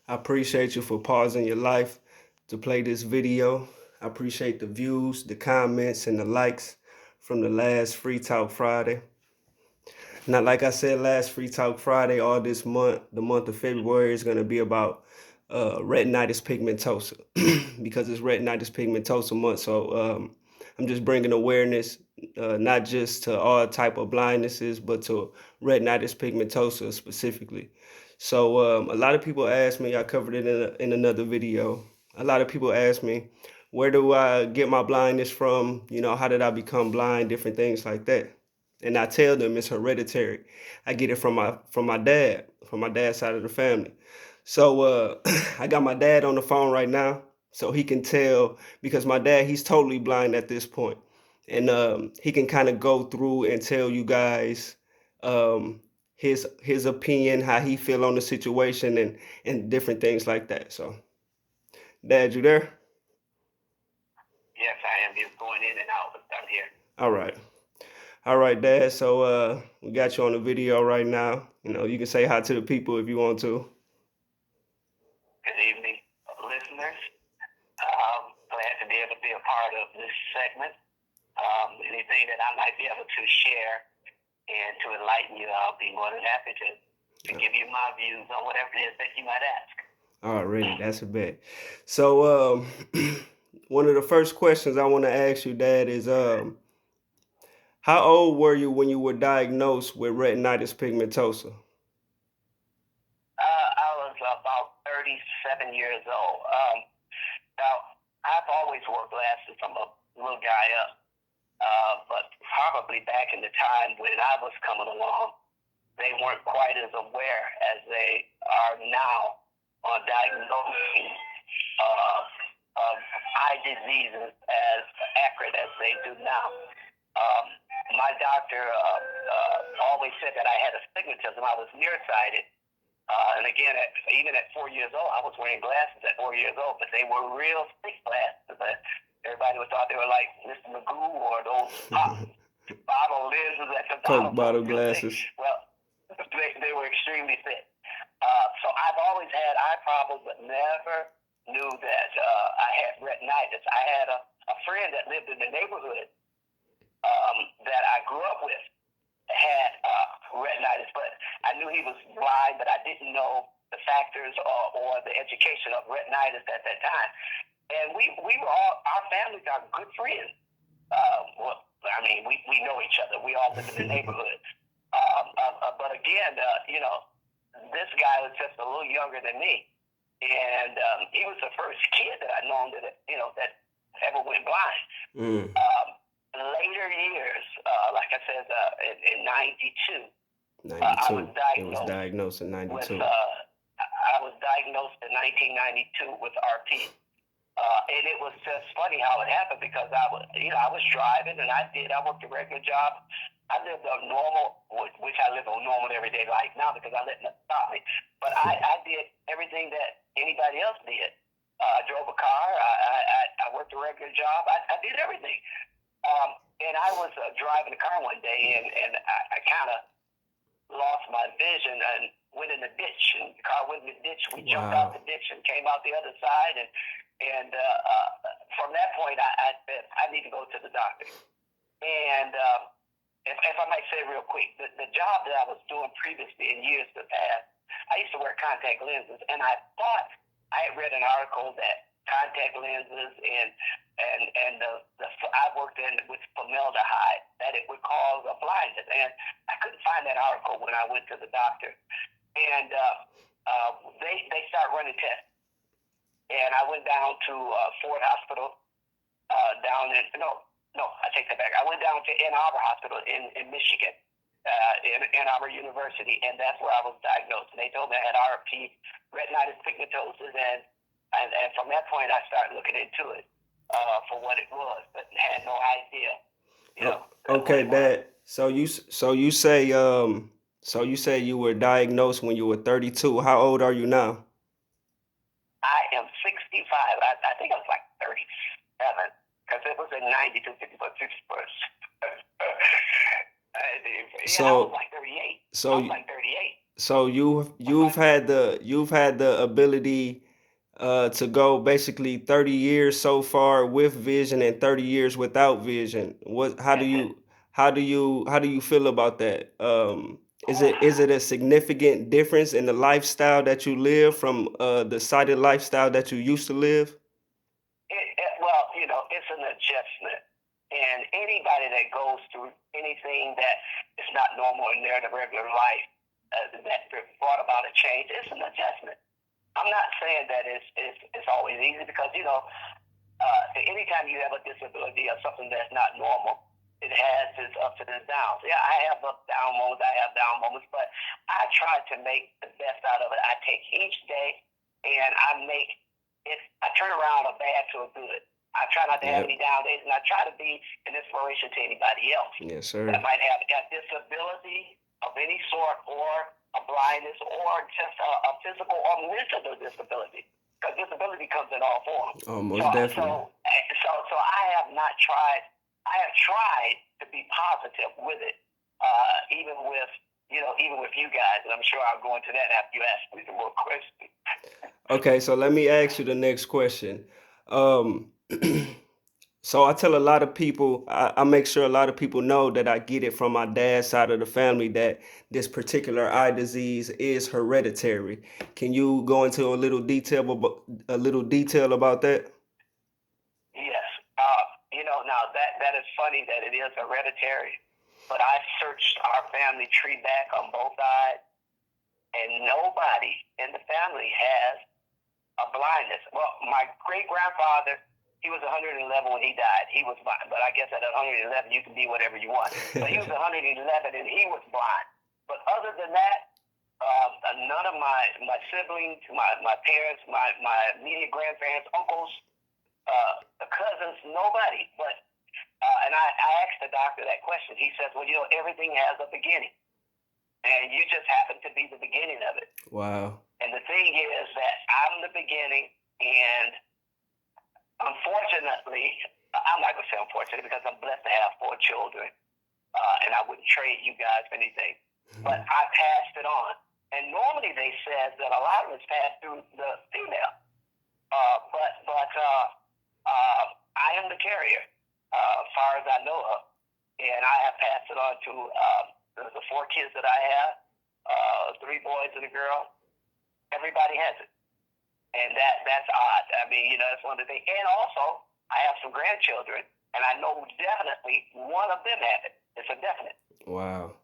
I appreciate you for pausing your life to play this video. I appreciate the views, the comments, and the likes from the last Free Talk Friday. Now, like I said, last Free Talk Friday, all this month, the month of February, is going to be about retinitis pigmentosa because it's retinitis pigmentosa month. So I'm just bringing awareness, not just to all type of blindnesses, but to retinitis pigmentosa specifically. So a lot of people ask me, I covered it in another video. A lot of people ask me, where do I get my blindness from? You know, how did I become blind? Different things like that. And I tell them it's hereditary. I get it from my dad's side of the family. So I got my dad on the phone right now, so he can tell because my dad he's totally blind at this point, and he can kind of go through and tell you guys um, his opinion, how he feel on the situation, and different things like that. So, Dad, you there? Yes, I am just going in and out, but I'm here. All right. All right, Dad. So we got you on the video right now. You know, you can say hi to the people if you want to. Good evening, listeners. Glad to be able to be a part of this segment. Anything that I might be able to share and to enlighten you, I'll be more than happy to give you my views on whatever it is that you might ask. Already, that's a bet. So one of the first questions I want to ask you, Dad, is how old were you when you were diagnosed with retinitis pigmentosa? I was about 37 years old. Now, I've always wore glasses from a little guy up, but probably back in the time when I was coming along, they weren't quite as aware as they are now on diagnosing uh, eye diseases as accurate as they do now. Um, my doctor always said that I had astigmatism. I was nearsighted. And again, even at 4 years old, I was wearing glasses at 4 years old, but they were real thick glasses. But everybody thought they were like Mr. Magoo or those pop bottle lenses at the Coke bottom, so bottle real thick. glasses. Well, they were extremely thick. So I've always had eye problems, but never knew that I had retinitis. I had a friend that lived in the neighborhood that I grew up with had retinitis, but I knew he was blind, but I didn't know the factors or the education of retinitis at that time. And we were all, our families are good friends. Well, I mean, we know each other. We all live in the neighborhood. But again, this guy was just a little younger than me. And he was the first kid that I known that ever went blind. Mm, Later years, like I said, in '92, I was 92. It was diagnosed diagnosed in with 92. I was diagnosed in 1992 with RP. And it was just funny how it happened because I was driving and I worked a regular job. I lived a normal, which I live a normal everyday life now because I let nothing stop me. But I did everything that anybody else did. I drove a car. I worked a regular job. I did everything. And I was driving the car one day and I kind of lost my vision and went in the ditch. And the car went in the ditch. We jumped out Wow. the ditch and came out the other side. And from that point, I said, I need to go to the doctor. And if I might say real quick, the job that I was doing previously in years past, I used to wear contact lenses. And I thought I had read an article that contact lenses and I worked in with formaldehyde that it would cause a blindness. And I couldn't find that article when I went to the doctor. And they start running tests. And I went down to Ford Hospital down in no, I take that back. I went down to Ann Arbor Hospital in Michigan, in Ann Arbor University, and that's where I was diagnosed. And they told me I had RP, retinitis pigmentosa, and from that point I started looking into it for what it was, but had no idea, what Okay, it was. Dad. So you say you were diagnosed when you were 32. How old are you now? I am 65. I think I was like 37 because it was in 92, 54, 61. Yeah, I was So like 38. I was so like 38. So Uh-huh. you've had the ability to go basically 30 years so far with vision and 30 years without vision. What That's it. how do you feel about that? Is it a significant difference in the lifestyle that you live from the sighted lifestyle that you used to live? Well, it's an adjustment. And anybody that goes through anything that is not normal in their regular life, that brought about a change, it's an adjustment. I'm not saying that it's always easy because, anytime you have a disability or something that's not normal, it has its ups and its downs. Yeah, I have up down moments, I have down moments, but I try to make the best out of it. I take each day and I turn around a bad to a good. I try not to have Yep. any down days, and I try to be an inspiration to anybody else Yes, that sir. might have a disability of any sort, or a blindness, or just a physical or mental disability. Because disability comes in all forms. Oh, So, most so, definitely. so I have not tried. I have tried to be positive with it, even with you guys, and I'm sure I'll go into that after you ask me some more questions. Okay, so let me ask you the next question. Um, so I tell a lot of people, I make sure a lot of people know that I get it from my dad's side of the family that this particular eye disease is hereditary. Can you go into a little detail about that? Yes. Now that is funny that it is hereditary, but I searched our family tree back on both sides, and nobody in the family has a blindness. Well, my great grandfather, he was 111 when he died. He was blind, but I guess at 111 you can be whatever you want. But he was 111 and he was blind. But other than that, none of my siblings, my parents, my immediate grandparents, uncles, cousins, nobody. But I asked the doctor that question. He says, well, everything has a beginning, and you just happen to be the beginning of it. Wow. And the thing is that I'm the beginning, and unfortunately, I'm not going to say unfortunately because I'm blessed to have 4 children, and I wouldn't trade you guys for anything. But I passed it on. And normally they said that a lot of it's passed through the female. But I am the carrier, as far as I know of. And I have passed it on to the 4 kids that I have, 3 boys and a girl. Everybody has it. And that's odd. I mean, that's one of the things. And also, I have some grandchildren, and I know definitely one of them have it. It's a definite. Wow.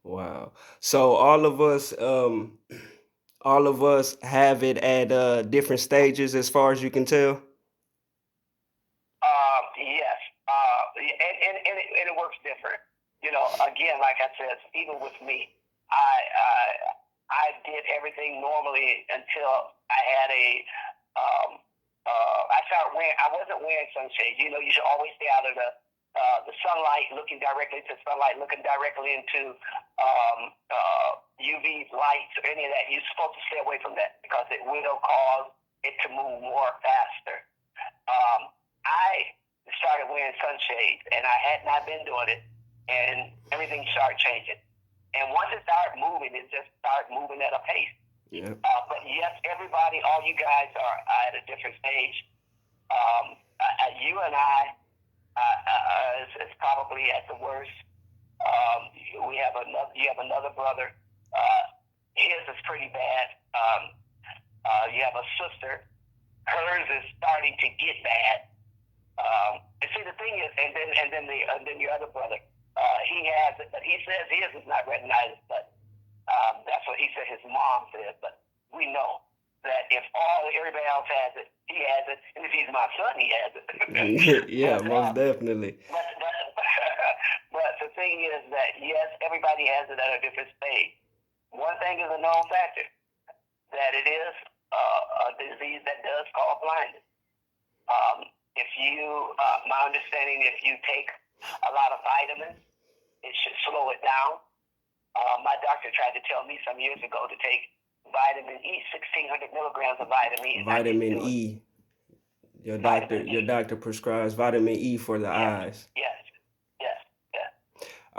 Wow. So all of us have it at different stages as far as you can tell. Yes. And it works different. Again, like I said, even with me, I did everything normally until I had I started wearing. I wasn't wearing sunshades. You should always stay out of the sunlight, looking directly into sunlight, looking directly into UV lights or any of that. You're supposed to stay away from that because it will cause it to move more faster. I started wearing sunshades, and I had not been doing it, and everything started changing. And once it started moving, it just started moving at a pace. Yeah. But yes, everybody, all you guys are at a different stage. You and I is probably at the worst. We have another. You have another brother. His is pretty bad. You have a sister. Hers is starting to get bad. And see, the thing is, and then your other brother, he has it, but he says his is not retinitis, but that's what he said his mom said. But we know that if everybody else has it, he has it, and if he's my son, he has it. Yeah, but, most definitely. but the thing is that yes, everybody has it at a different stage. One thing is a known factor that it is a disease that does cause blindness. If my understanding, if you take a lot of vitamins, it should slow it down. My doctor tried to tell me some years ago to take vitamin E, 1,600 milligrams of vitamin E, and I didn't Vitamin do it. E. Vitamin Your E. doctor prescribes vitamin E for the Yes, eyes. yes, yes, yes.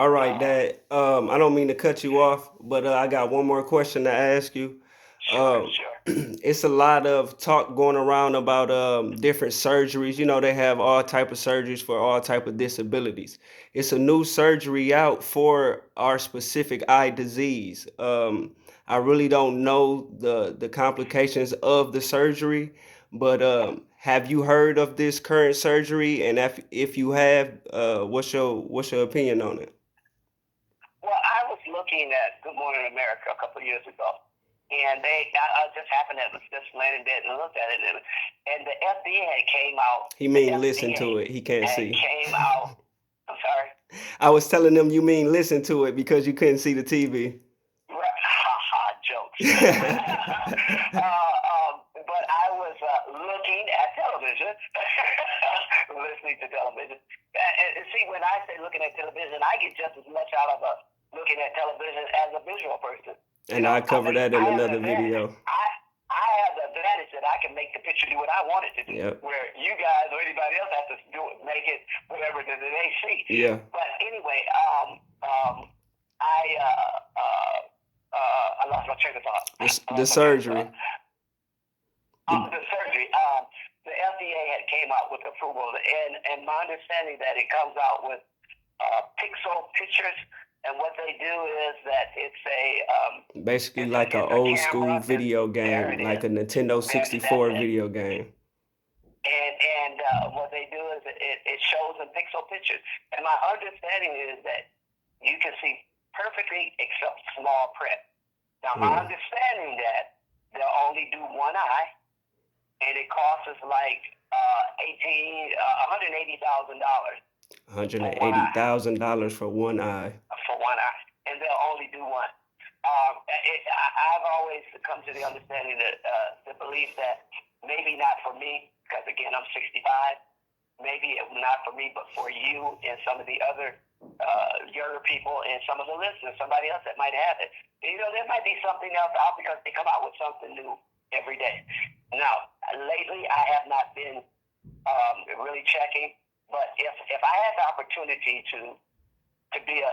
All right, Dad. I don't mean to cut you off, but I got one more question to ask you. Sure, Um, sure. it's a lot of talk going around about different surgeries. You know, they have all type of surgeries for all type of disabilities. It's a new surgery out for our specific eye disease. I really don't know the complications of the surgery, but have you heard of this current surgery? And if you have, what's your opinion on it? Well, I was looking at Good Morning America a couple of years ago, and I just happened to just landed there and looked at it, and the FDA had came out. He The mean listen FDA to it. He can't had see. came out. I'm sorry. I was telling them you mean listen to it because you couldn't see the TV. Ha ha, jokes. But I was looking at television, listening to television. And see, when I say looking at television, I get just as much out of looking at television as a visual person. And I I cover mean, that I in have an another advantage. video. I have the advantage that I can make the picture do what I want it to do. Yep. Where you guys or anybody else has to do it, make it whatever that they see. Yeah. But anyway, I lost my train of thought. The surgery. The surgery. The FDA had came out with approval, and my understanding that it comes out with pixel pictures, and what they do is that it's Basically it's like an a old school camera. video There game, it like is. a Nintendo That's 64 it. video game. And what they do is it shows them pixel pictures. And my understanding is that you can see perfectly except small print. Now, my understanding that they'll only do one eye, and it costs us like $180,000 $180,000 for one eye. for one eye, and they'll only do one. I've always come to the understanding that the belief that maybe not for me, because again I'm 65. Maybe it not for me, but for you and some of the other younger people and some of the listeners, somebody else that might have it. You know, there might be something else out because they come out with something new every day. Now, lately I have not been really checking, but if I had the opportunity to be a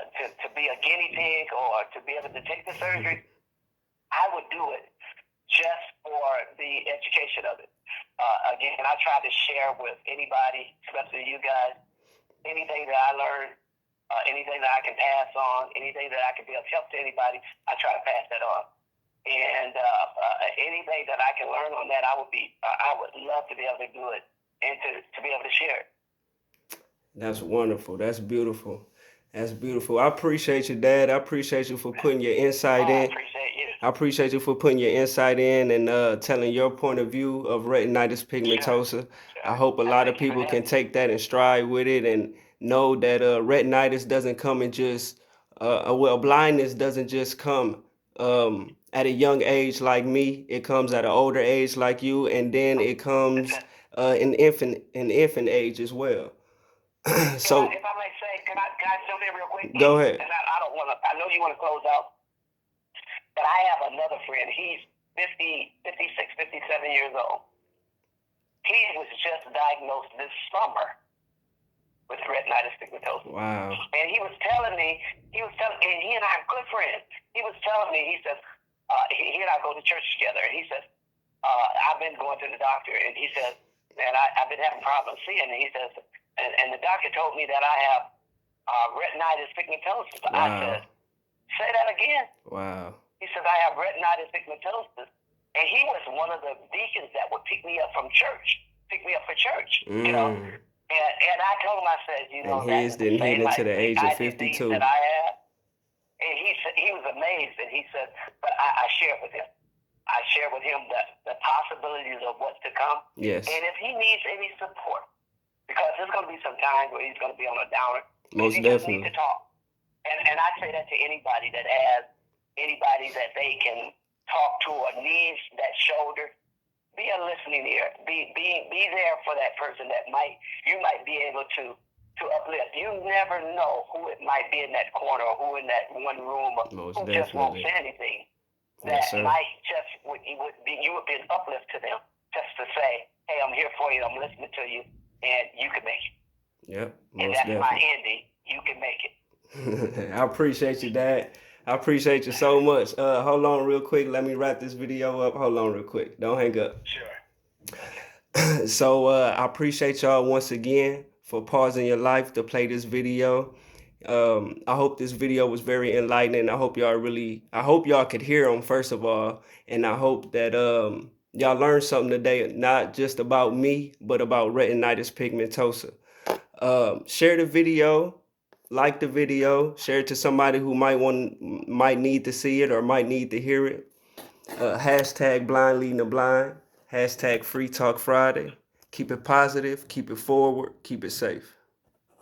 guinea pig or to be able to take the surgery, I would do it just for the education of it. Again, I try to share with anybody, especially you guys, anything that I learned, anything that I can pass on, anything that I can be of help to anybody, I try to pass that on. And anything that I can learn on that, I would love to be able to do it and to be able to share it. That's wonderful. That's beautiful. That's beautiful. I appreciate you, Dad. I appreciate you for putting your insight I in. appreciate you. I appreciate you for putting your insight in and telling your point of view of retinitis pigmentosa. I hope a lot of people can take that and stride with it and know that retinitis doesn't come in just blindness doesn't just come at a young age like me. It comes at an older age like you, and then it comes in infant age as well. So if I may say, can I jump in real quick? go ahead. And I don't want to. I know you want to close out, but I have another friend. He's 50, 56, 57 years old. He was just diagnosed this summer with retinitis pigmentosa. Wow. And he was telling me, and he and I are good friends. He was telling me, he says, he and I go to church together, and he says, I've been going to the doctor, and he says, man, I've been having problems seeing, and he says, and the doctor told me that I have retinitis pigmentosa. Wow. I said, say that again. Wow. He says, I have retinitis pigmentosa. And he was one of the deacons that would pick me up from church, pick me up for church, you know. And I told him, I said, you know, And his didn't hit into the age of 52. that I have. And he was amazed, and he said, but I shared with him. I shared with him the possibilities of what's to come. Yes. And if he needs any support, because there's going to be some times where he's going to be on a downer. Most he definitely. just needs to talk. And I say that to anybody that has anybody that they can talk to or needs that shoulder. Be a listening ear. Be there for that person that you might be able to uplift. You never know who it might be in that corner or who in that one room or Most who just won't definitely. say anything. Yes, That sir. might just you would be an uplift to them just to say, hey, I'm here for you, I'm listening to you, and you can make it. Yep. And Most that's my definitely. ending. You can make it. I appreciate you, Dad. I appreciate you so much. Hold on real quick. Let me wrap this video up. Hold on real quick. Don't hang up. Sure. So I appreciate y'all once again for pausing your life to play this video. I hope this video was very enlightening. I hope y'all could hear them first of all, and I hope that y'all learned something today, not just about me, but about retinitis pigmentosa. Share the video, like the video, share it to somebody who might need to see it or might need to hear it. Hashtag blind leading the blind. Hashtag free talk Friday. Keep it positive, keep it forward, keep it safe.